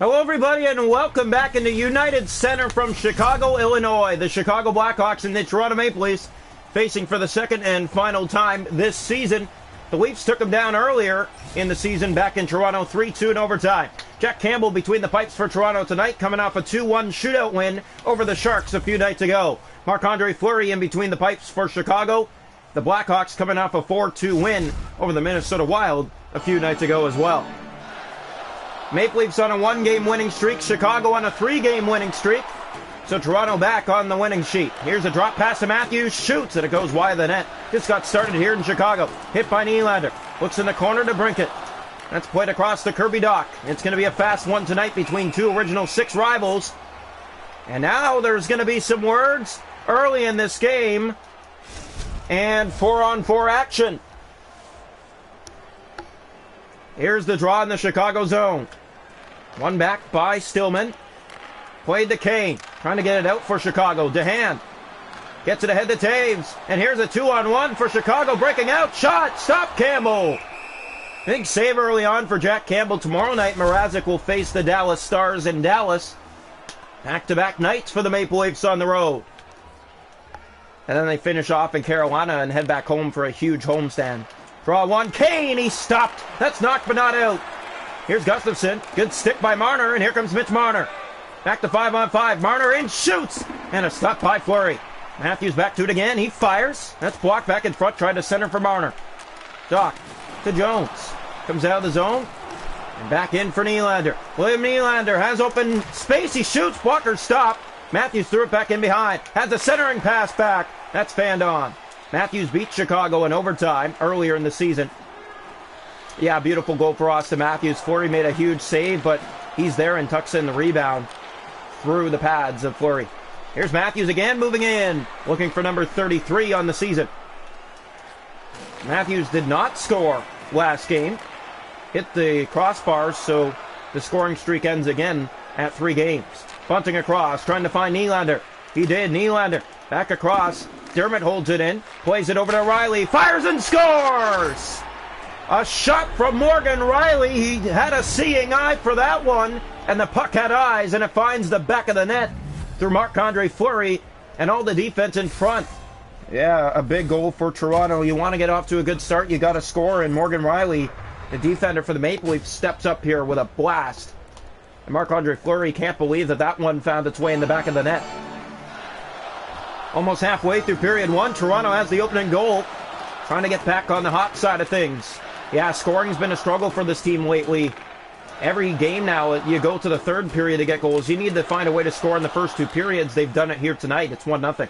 Hello, everybody, and welcome back into United Center from Chicago, Illinois. The Chicago Blackhawks and the Toronto Maple Leafs facing for the second and final time this season. The Leafs took them down earlier in the season back in Toronto, 3-2 in overtime. Jack Campbell between the pipes for Toronto tonight, coming off a 2-1 shootout win over the Sharks a few nights ago. Marc-Andre Fleury in between the pipes for Chicago. The Blackhawks coming off a 4-2 win over the Minnesota Wild a few nights ago as well. Maple Leafs on a one-game winning streak. Chicago on a three-game winning streak. So Toronto back on the winning sheet. Here's a drop pass to Matthews. Shoots, and it goes wide of the net. Just got started here in Chicago. Hit by Nylander. Looks in the corner to Brinkett. That's played across the Kirby dock. It's going to be a fast one tonight between two original six rivals. And now there's going to be some words early in this game. And 4-on-4 action. Here's the draw in the Chicago zone. One back by Stillman. Played to Kane. Trying to get it out for Chicago. DeHaan gets it ahead to Taves. And here's a 2-on-1 for Chicago. Breaking out. Shot. Stop Campbell. Big save early on for Jack Campbell. Tomorrow night, Mrazek will face the Dallas Stars in Dallas. Back-to-back nights for the Maple Leafs on the road. And then they finish off in Carolina and head back home for a huge homestand. Draw one. Kane. He stopped. That's knocked but not out. Here's Gustafsson. Good stick by Marner, and here comes Mitch Marner. Back to 5-on-5. Marner in, shoots, and a stop by Fleury. Matthews back to it again. He fires. That's blocked back in front. Tried to center for Marner. Doc to Jones. Comes out of the zone. And back in for Nylander. William Nylander has open space. He shoots. Blocker stop. Matthews threw it back in behind. Has a centering pass back. That's fanned on. Matthews beat Chicago in overtime earlier in the season. Yeah, beautiful goal for Austin Matthews. Fleury made a huge save, but he's there and tucks in the rebound through the pads of Fleury. Here's Matthews again, moving in, looking for number 33 on the season. Matthews did not score last game. Hit the crossbars, so the scoring streak ends again at 3 games. Bunting across, trying to find Nylander. He did. Nylander back across. Dermott holds it in, plays it over to Riley, fires and scores! A shot from Morgan Riley. He had a seeing eye for that one, and the puck had eyes, and it finds the back of the net through Marc-Andre Fleury and all the defense in front. Yeah, a big goal for Toronto. You want to get off to a good start, you got to score, and Morgan Riley, the defender for the Maple Leafs, steps up here with a blast. And Marc-Andre Fleury can't believe that one found its way in the back of the net. Almost halfway through period one, Toronto has the opening goal, trying to get back on the hot side of things. Yeah, scoring's been a struggle for this team lately. Every game now, you go to the third period to get goals. You need to find a way to score in the first two periods. They've done it here tonight. It's 1-0.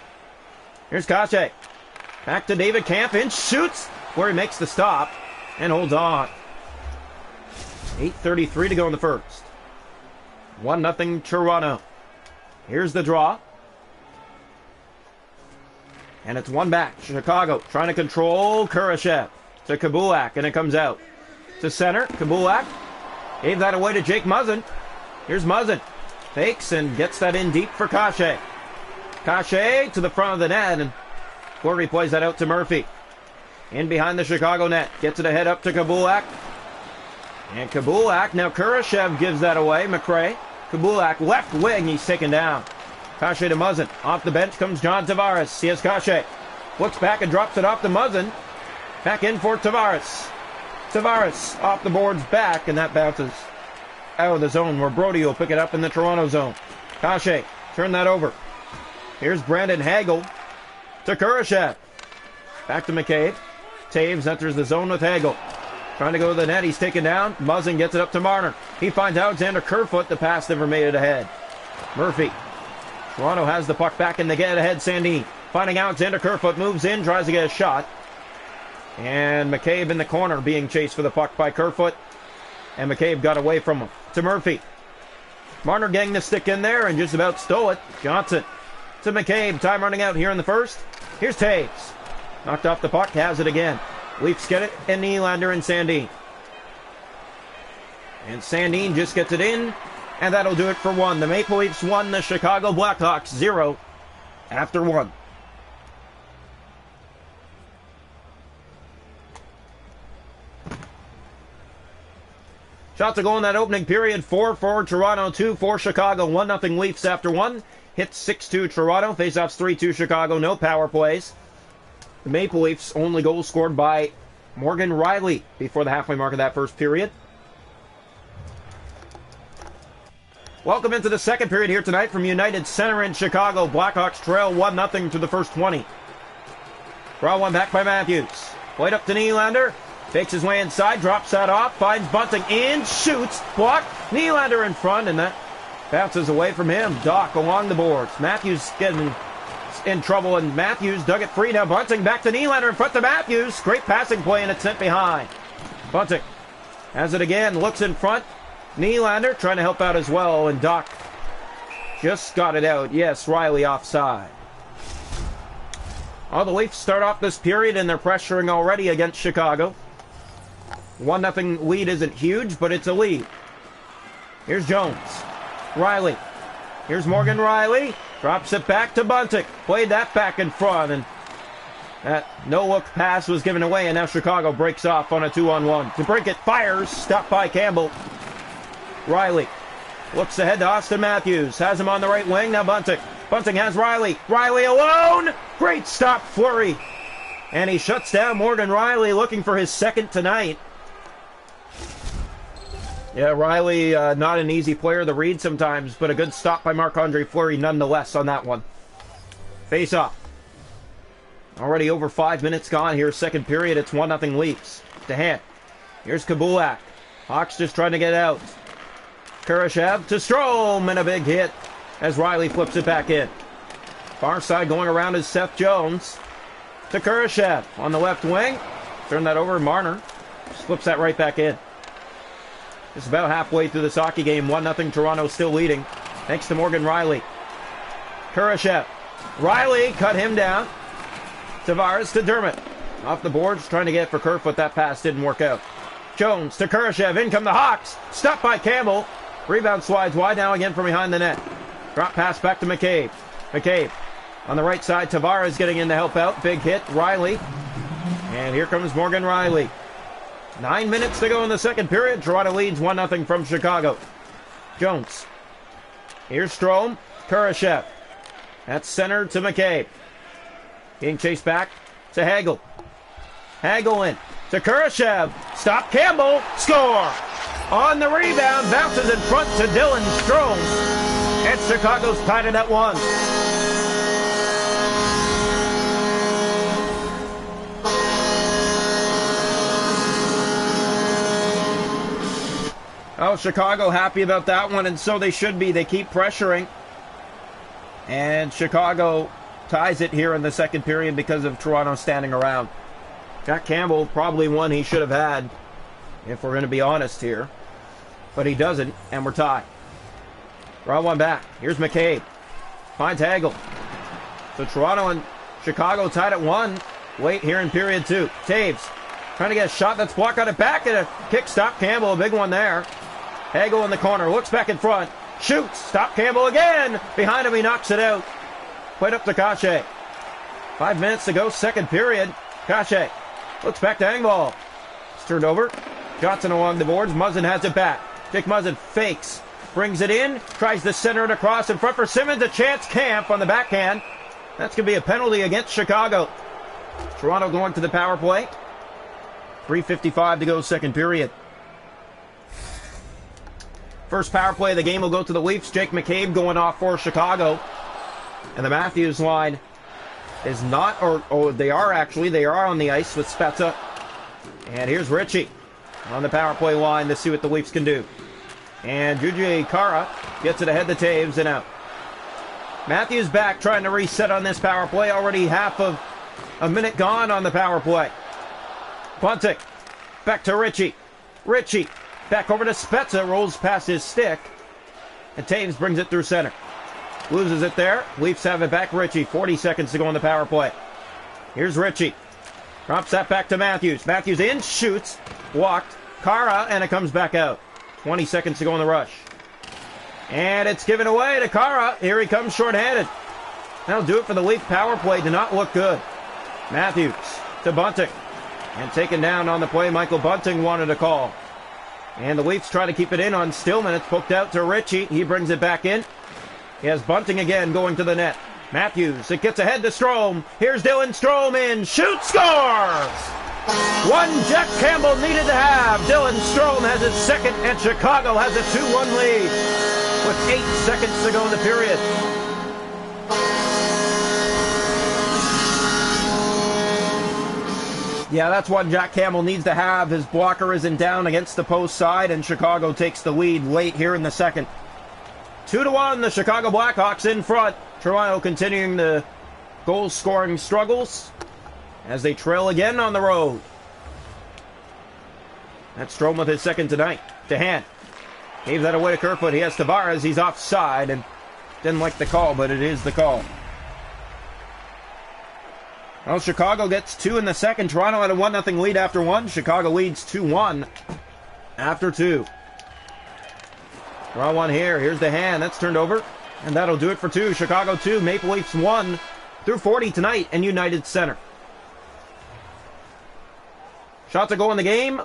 Here's Kase. Back to David Kampf, shoots, where he makes the stop and holds on. 8:33 to go in the first. 1-0 Toronto. Here's the draw. And it's one back. Chicago trying to control Kurashev. To Kubulak, and it comes out. To center, Kubulak. Gave that away to Jake Muzzin. Here's Muzzin. Fakes and gets that in deep for Kase. Kase to the front of the net, and Fleury plays that out to Murphy. In behind the Chicago net. Gets it ahead up to Kubulak. And Kubulak, now Kurashev gives that away. McRae. Kubulak, left wing, he's taken down. Kase to Muzzin. Off the bench comes John Tavares. He has Kase. Looks back and drops it off to Muzzin. Back in for Tavares. Tavares off the boards back, and that bounces out of the zone where Brody will pick it up in the Toronto zone. Kase, turn that over. Here's Brandon Hagel to Kurashev. Back to McCabe. Taves enters the zone with Hagel. Trying to go to the net, he's taken down. Muzzin gets it up to Marner. He finds Alexander Kerfoot, the pass never made it ahead. Murphy. Toronto has the puck back, and they get it ahead. Sandin finding Alexander Kerfoot, moves in, tries to get a shot. And McCabe in the corner being chased for the puck by Kerfoot. And McCabe got away from him. To Murphy. Marner getting the stick in there and just about stole it. Johnson to McCabe. Time running out here in the first. Here's Taves. Knocked off the puck. Has it again. Leafs get it. And Nylander and Sandin. And Sandin just gets it in. And that'll do it for one. The Maple Leafs won. The Chicago Blackhawks 0 after 1. Shots a goal in that opening period. 4 for Toronto, 2 for Chicago. 1-0 Leafs after one. Hits 6-2 Toronto. Faceoffs 3-2 Chicago. No power plays. The Maple Leafs only goal scored by Morgan Riley before the halfway mark of that first period. Welcome into the second period here tonight from United Center in Chicago. Blackhawks trail 1-0 through the first 20. Draw one back by Matthews. Played up to Nylander. Takes his way inside, drops that off, finds Bunting in, shoots, blocked. Nylander in front, and that bounces away from him. Doc along the boards. Matthews getting in trouble, and Matthews dug it free. Now Bunting back to Nylander in front to Matthews. Great passing play, and it's sent behind. Bunting has it again, looks in front. Nylander trying to help out as well, and Doc just got it out. Yes, Riley offside. The Leafs start off this period, and they're pressuring already against Chicago. 1-0 lead isn't huge, but it's a lead. Here's Jones. Riley. Here's Morgan Riley. Drops it back to Bunting. Played that back in front, and that no-look pass was given away, and now Chicago breaks off on a 2-on-1. To break it, fires. Stopped by Campbell. Riley looks ahead to Austin Matthews. Has him on the right wing. Now Bunting. Bunting has Riley. Riley alone. Great stop, Fleury. And he shuts down Morgan Riley, looking for his second tonight. Yeah, Riley, not an easy player to read sometimes, but a good stop by Marc-Andre Fleury nonetheless on that one. Face off. Already over 5 minutes gone here, second period. It's 1-0 Leafs. To hand. Here's Kubulak. Hawks just trying to get out. Kurashev to Strome, and a big hit as Riley flips it back in. Far side going around is Seth Jones. To Kurashev on the left wing. Turn that over. Marner just flips that right back in. Just about halfway through this hockey game. 1-0 Toronto still leading. Thanks to Morgan Riley. Kurashev. Riley cut him down. Tavares to Dermott. Off the boards, trying to get it for Kerfoot. That pass didn't work out. Jones to Kurashev. In come the Hawks. Stopped by Campbell. Rebound slides wide now again from behind the net. Drop pass back to McCabe. McCabe on the right side. Tavares getting in to help out. Big hit. Riley. And here comes Morgan Riley. 9 minutes to go in the second period. Toronto leads 1-0 from Chicago. Jones. Here's Strome. Kurashev. That's center to McCabe. Being chased back to Hagel. Hagel in to Kurashev. Stop Campbell. Score. On the rebound. Bounces in front to Dylan Strome. And Chicago's tied it at 1. Oh, Chicago happy about that one, and so they should be. They keep pressuring. And Chicago ties it here in the second period because of Toronto standing around. Jack Campbell, probably one he should have had, if we're going to be honest here. But he doesn't, and we're tied. Draw one back. Here's McCabe. Finds Hagel. So Toronto and Chicago tied at 1. Late here in period 2. Taves trying to get a shot that's blocked on it back, and a kick stop Campbell. A big one there. Hagel in the corner. Looks back in front. Shoots. Stop Campbell again. Behind him, he knocks it out. Played up to Kache. 5 minutes to go, second period. Kache looks back to Engvall. It's turned over. Johnson along the boards. Muzzin has it back. Jake Muzzin fakes. Brings it in. Tries to center it across in front for Simmons. A chance. Camp on the backhand. That's going to be a penalty against Chicago. Toronto going to the power play. 3:55 to go, second period. First power play of the game will go to the Leafs. Jake McCabe going off for Chicago. And the Matthews line is not, or they are actually, they are on the ice with Spezza. And here's Ritchie on the power play line to see what the Leafs can do. And Juju Kara gets it ahead to Taves and out. Matthews back trying to reset on this power play. Already half of a minute gone on the power play. Bunting back to Ritchie. Ritchie back over to Spezza. Rolls past his stick. And Taves brings it through center. Loses it there. Leafs have it back. Ritchie. 40 seconds to go on the power play. Here's Ritchie. Drops that back to Matthews. Matthews in. Shoots. Walked. Kara. And it comes back out. 20 seconds to go in the rush. And it's given away to Kara. Here he comes shorthanded. That'll do it for the Leaf power play. Did not look good. Matthews to Bunting. And taken down on the play. Michael Bunting wanted a call. And the Leafs try to keep it in on Stillman. It's poked out to Ritchie. He brings it back in. He has Bunting again going to the net. Matthews, it gets ahead to Strome. Here's Dylan Strome in. Shoot, scores! One Jack Campbell needed to have. Dylan Strome has his second, and Chicago has a 2-1 lead with 8 seconds to go in the period. Yeah, that's one Jack Campbell needs to have. His blocker isn't down against the post side, and Chicago takes the lead late here in the second. 2-1, the Chicago Blackhawks in front. Toronto continuing the goal-scoring struggles as they trail again on the road. That's Strome with his second tonight. DeHaan gave that away to Kerfoot. He has Tavares. He's offside and didn't like the call, but it is the call. Well, Chicago gets 2 in the second. Toronto had a 1-0 lead after 1. Chicago leads 2-1 after 2. Draw one here. Here's DeHaan. That's turned over. And that'll do it for 2. Chicago 2. Maple Leafs 1 through 40 tonight in United Center. Shots a goal in the game.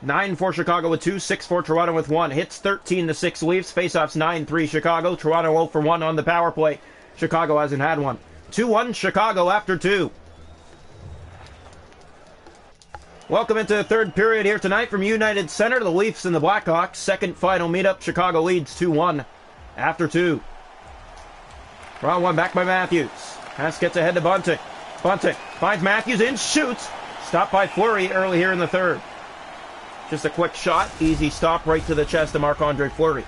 9 for Chicago with 2. 6 for Toronto with 1. Hits 13-6 Leafs. Faceoffs 9-3 Chicago. Toronto 0 for 1 on the power play. Chicago hasn't had one. 2-1 Chicago after 2. Welcome into the third period here tonight from United Center. The Leafs and the Blackhawks. Second final meetup. Chicago leads 2-1 after 2. Draw one back by Matthews. Pass gets ahead to Bunting. Bunting finds Matthews in, shoots. Stopped by Fleury early here in the third. Just a quick shot. Easy stop right to the chest of Marc-Andre Fleury.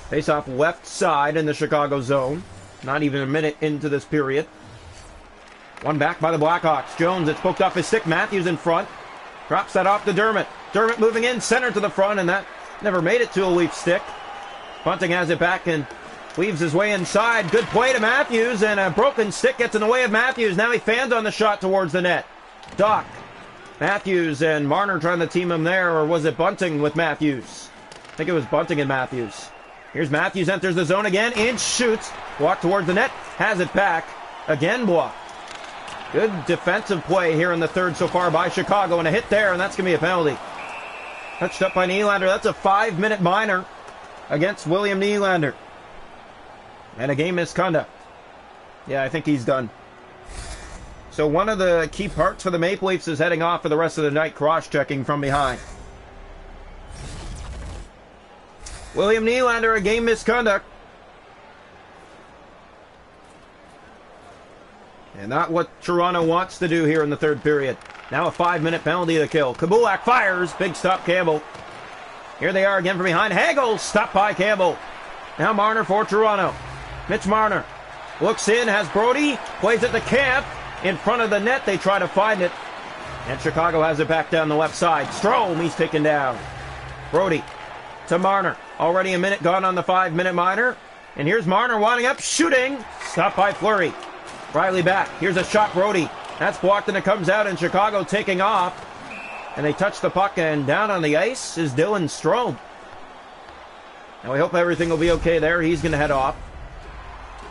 Face off left side in the Chicago zone. Not even a minute into this period. One back by the Blackhawks. Jones, it's poked off his stick. Matthews in front. Drops that off to Dermott. Dermott moving in, center to the front, and that never made it to a Leaf stick. Bunting has it back and weaves his way inside. Good play to Matthews, and a broken stick gets in the way of Matthews. Now he fans on the shot towards the net. Doc, Matthews, and Marner trying to team him there, or was it Bunting with Matthews? I think it was Bunting and Matthews. Here's Matthews, enters the zone again, and shoots. Walk towards the net, has it back. Again blocked. Good defensive play here in the third so far by Chicago, and a hit there, and that's going to be a penalty. Touched up by Nylander. That's a 5-minute minor against William Nylander. And a game misconduct. Yeah, I think he's done. So one of the key parts for the Maple Leafs is heading off for the rest of the night, cross-checking from behind. William Nylander, a game misconduct. And not what Toronto wants to do here in the third period. Now a 5-minute penalty to kill. Kabulak fires. Big stop, Campbell. Here they are again from behind. Hagel stopped by Campbell. Now Marner for Toronto. Mitch Marner looks in, has Brody. Plays it to Camp. In front of the net, they try to find it. And Chicago has it back down the left side. Strome, he's taken down. Brody to Marner. Already a minute gone on the 5-minute minor. And here's Marner winding up, shooting. Stopped by Fleury. Riley back. Here's a shot, Brody. That's blocked and it comes out, and Chicago taking off. And they touch the puck, and down on the ice is Dylan Strome. And we hope everything will be okay there. He's going to head off.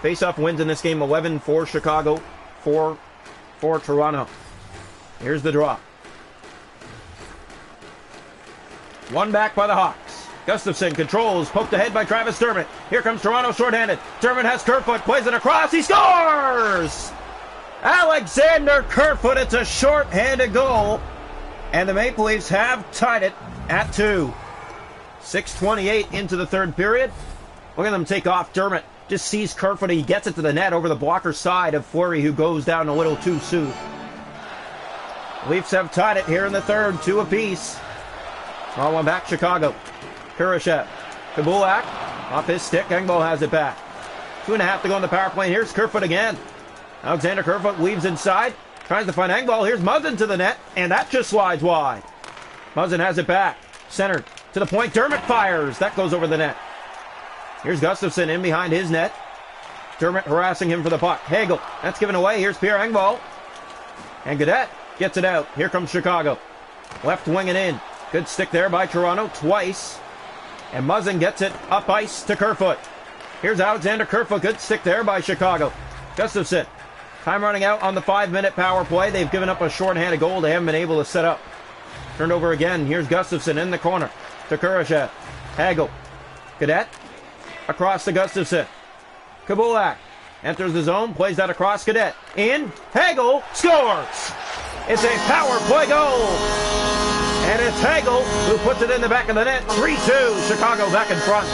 Face-off wins in this game, 11 for Chicago, 4 for Toronto. Here's the draw. One back by the Hawks. Gustafsson controls, poked ahead by Travis Dermott. Here comes Toronto shorthanded. Dermott has Kerfoot, plays it across, he scores! Alexander Kerfoot, it's a shorthanded goal. And the Maple Leafs have tied it at 2. 6:28 into the third period. Look at them take off. Dermott just sees Kerfoot, he gets it to the net over the blocker side of Fleury, who goes down a little too soon. The Leafs have tied it here in the third, 2 apiece. Small one back, Chicago. Kurashev. Kabulak off his stick. Engvall has it back. 2.5 to go on the power play. Here's Kerfoot again. Alexander Kerfoot weaves inside. Tries to find Engvall. Here's Muzzin to the net. And that just slides wide. Muzzin has it back. Centered to the point. Dermott fires. That goes over the net. Here's Gustafsson in behind his net. Dermott harassing him for the puck. Hagel. That's given away. Here's Pierre Engvall. And Gaudette gets it out. Here comes Chicago. Left wing and in. Good stick there by Toronto twice. And Muzzin gets it up ice to Kerfoot. Here's Alexander Kerfoot. Good stick there by Chicago. Gustafsson. Time running out on the 5-minute power play. They've given up a shorthanded goal. They haven't been able to set up. Turned over again. Here's Gustafsson in the corner to Kurashev. Hagel. Cadet. Across to Gustafsson. Kubulak enters the zone. Plays that across. Cadet. In. Hagel scores. It's a power play goal. And it's Hagel who puts it in the back of the net. 3-2. Chicago back in front.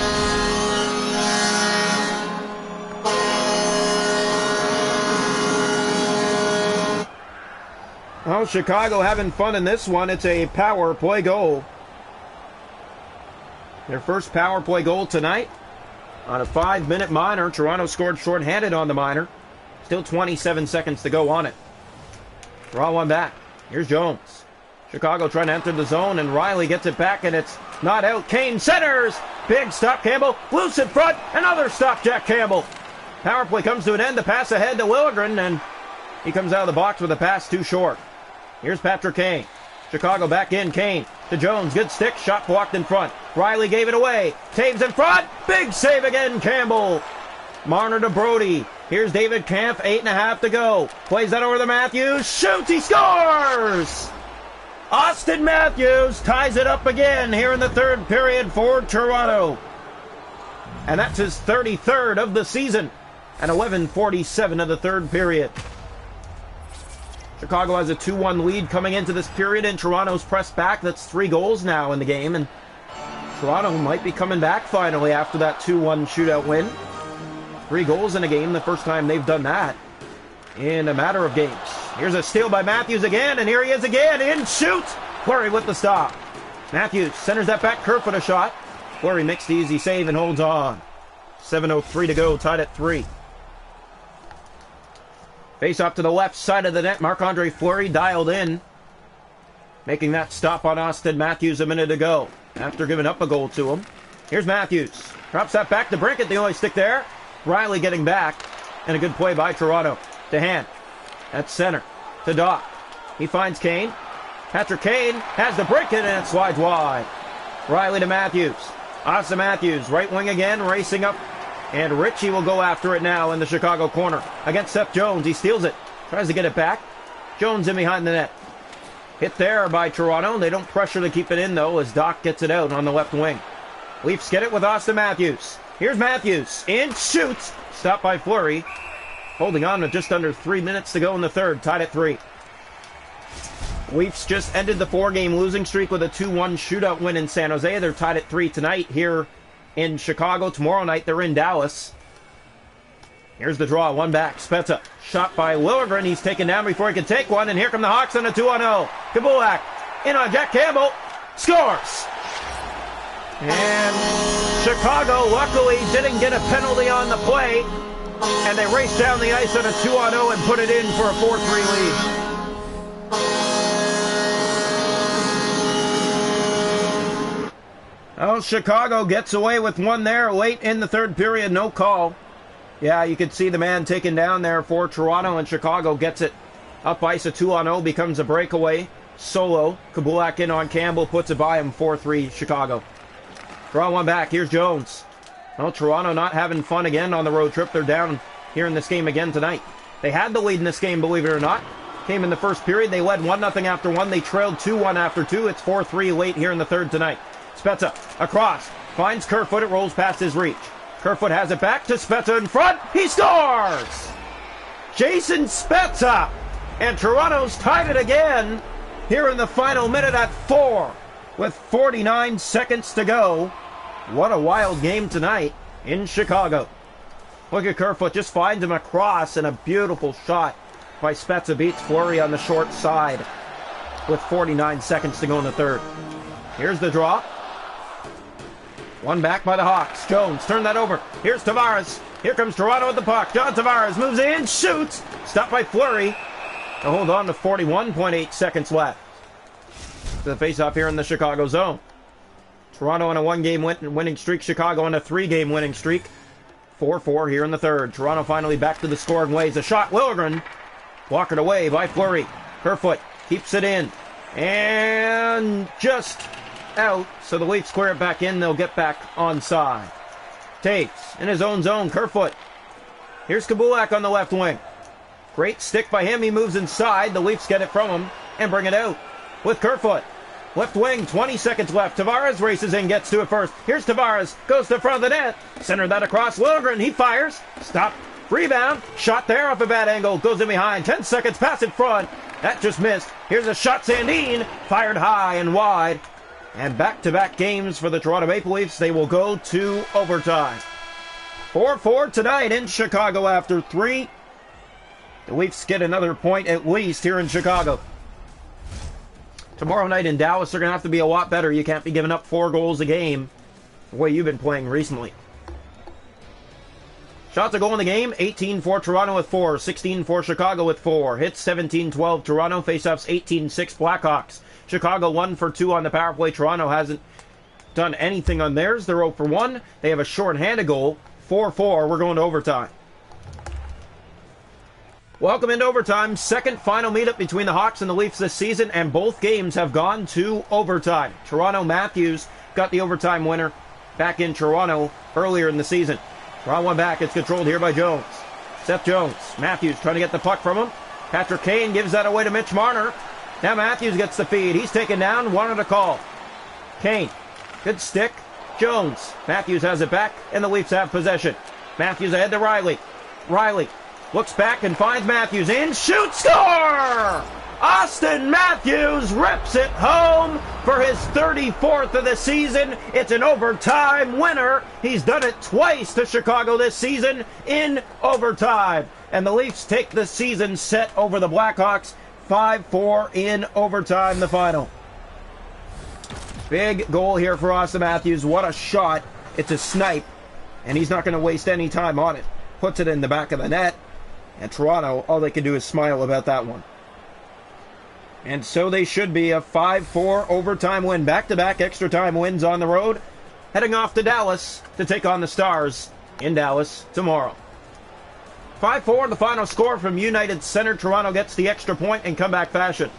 Oh, Chicago having fun in this one. It's a power play goal. Their first power play goal tonight on a 5-minute minor. Toronto scored shorthanded on the minor. Still 27 seconds to go on it. Draw one back. Here's Jones. Chicago trying to enter the zone, and Riley gets it back, and it's not out. Kane centers. Big stop, Campbell. Loose in front. Another stop, Jack Campbell. Power play comes to an end. The pass ahead to Liljegren, and he comes out of the box with a pass too short. Here's Patrick Kane. Chicago back in. Kane to Jones. Good stick. Shot blocked in front. Riley gave it away. Taves in front. Big save again, Campbell. Marner to Brody. Here's David Kampf. 8.5 to go. Plays that over to Matthews. Shoots. He scores! Austin Matthews ties it up again here in the third period for Toronto. And that's his 33rd of the season. And 11:47 of the third period. Chicago has a 2-1 lead coming into this period, and Toronto's pressed back. That's 3 goals now in the game, and Toronto might be coming back finally after that 2-1 shootout win. 3 goals in a game, the first time they've done that in a matter of games. Here's a steal by Matthews again, and here he is again, in shoots! Fleury with the stop. Matthews centers that back, Kerfoot a shot. Fleury makes the easy save and holds on. 7:03 to go, tied at 3. Face off to the left side of the net. Marc-Andre Fleury dialed in, making that stop on Austin Matthews a minute ago after giving up a goal to him. Here's Matthews. Drops that back to Brinkett. The only stick there. Riley getting back. And a good play by Toronto. To Hand. At center. To Doc. He finds Kane. Patrick Kane has the Brinkett, and it slides wide. Riley to Matthews. Austin Matthews. Right wing again. Racing up. And Ritchie will go after it now in the Chicago corner. Against Seth Jones. He steals it. Tries to get it back. Jones in behind the net. Hit there by Toronto. They don't pressure to keep it in, though, as Doc gets it out on the left wing. Leafs get it with Austin Matthews. Here's Matthews. In, shoots. Stopped by Fleury. Holding on with just under 3 minutes to go in the third. Tied at 3. Leafs just ended the 4-game losing streak with a 2-1 shootout win in San Jose. They're tied at 3 tonight here in Chicago. Tomorrow night they're in Dallas. Here's the draw, one back. Spezza, shot by Liljegren. He's taken down before he can take one, and here come the Hawks on a 2-0. Kubulak in on Jack Campbell, scores! And Chicago luckily didn't get a penalty on the play, and they raced down the ice on a 2-0 and put it in for a 4-3 lead. Oh, Chicago gets away with one there late in the third period. No call. Yeah, you could see the man taken down there for Toronto, and Chicago gets it up ice. A 2-0 becomes a breakaway. Solo. Kubulak in on Campbell, puts it by him. 4-3 Chicago. Draw one back. Here's Jones. Well, Toronto not having fun again on the road trip. They're down here in this game again tonight. They had the lead in this game, believe it or not. Came in the first period. They led 1-0 after 1. They trailed 2-1 after 2. It's 4-3 late here in the third tonight. Spezza across, finds Kerfoot, it rolls past his reach. Kerfoot has it back to Spezza in front, he scores! Jason Spezza! And Toronto's tied it again here in the final minute at 4 with 49 seconds to go. What a wild game tonight in Chicago. Look at Kerfoot, just finds him across, and a beautiful shot by Spezza beats Fleury on the short side with 49 seconds to go in the third. Here's the draw. One back by the Hawks. Jones, turn that over. Here's Tavares. Here comes Toronto with the puck. John Tavares moves in, shoots. Stopped by Fleury. To hold on to 41.8 seconds left. To the face-off here in the Chicago zone. Toronto on a 1-game winning streak. Chicago on a 3-game winning streak. 4-4 here in the third. Toronto finally back to the scoring ways. A shot, Liljegren. Walked away by Fleury. Kerfoot keeps it in. And just out, so the Leafs square it back in. They'll get back onside. Taves in his own zone. Kerfoot. Here's Kubulak on the left wing. Great stick by him. He moves inside. The Leafs get it from him and bring it out with Kerfoot. Left wing, 20 seconds left. Tavares races in, gets to it first. Here's Tavares, goes to the front of the net. Center that across. Liljegren, he fires. Stop. Rebound. Shot there off a bad angle. Goes in behind. 10 seconds, pass in front. That just missed. Here's a shot, Sandin. Fired high and wide. And back-to-back games for the Toronto Maple Leafs. They will go to overtime. 4-4 tonight in Chicago after 3. The Leafs get another point at least here in Chicago. Tomorrow night in Dallas, they're going to have to be a lot better. You can't be giving up 4 goals a game the way you've been playing recently. Shots a goal in the game, 18 for Toronto with 4, 16 for Chicago with 4. Hits 17-12 Toronto, faceoffs 18-6 Blackhawks. Chicago 1 for 2 on the power play. Toronto hasn't done anything on theirs. They're 0 for 1. They have a short-handed goal, 4-4. We're going to overtime. Welcome into overtime. Second final meetup between the Hawks and the Leafs this season, and both games have gone to overtime. Toronto Matthews got the overtime winner back in Toronto earlier in the season. Toronto one back. It's controlled here by Jones. Seth Jones. Matthews trying to get the puck from him. Patrick Kane gives that away to Mitch Marner. Now Matthews gets the feed. He's taken down. Wanted a call. Kane. Good stick. Jones. Matthews has it back, and the Leafs have possession. Matthews ahead to Riley. Riley looks back and finds Matthews in. Shoot, score! Austin Matthews rips it home for his 34th of the season. It's an overtime winner. He's done it twice to Chicago this season in overtime. And the Leafs take the season set over the Blackhawks. 5-4 in overtime, the final. Big goal here for Austin Matthews. What a shot. It's a snipe, and he's not going to waste any time on it. Puts it in the back of the net. And Toronto, all they can do is smile about that one. And so they should be a 5-4 overtime win. Back-to-back extra time wins on the road. Heading off to Dallas to take on the Stars in Dallas tomorrow. 5-4, the final score from United Center. Toronto gets the extra point in comeback fashion.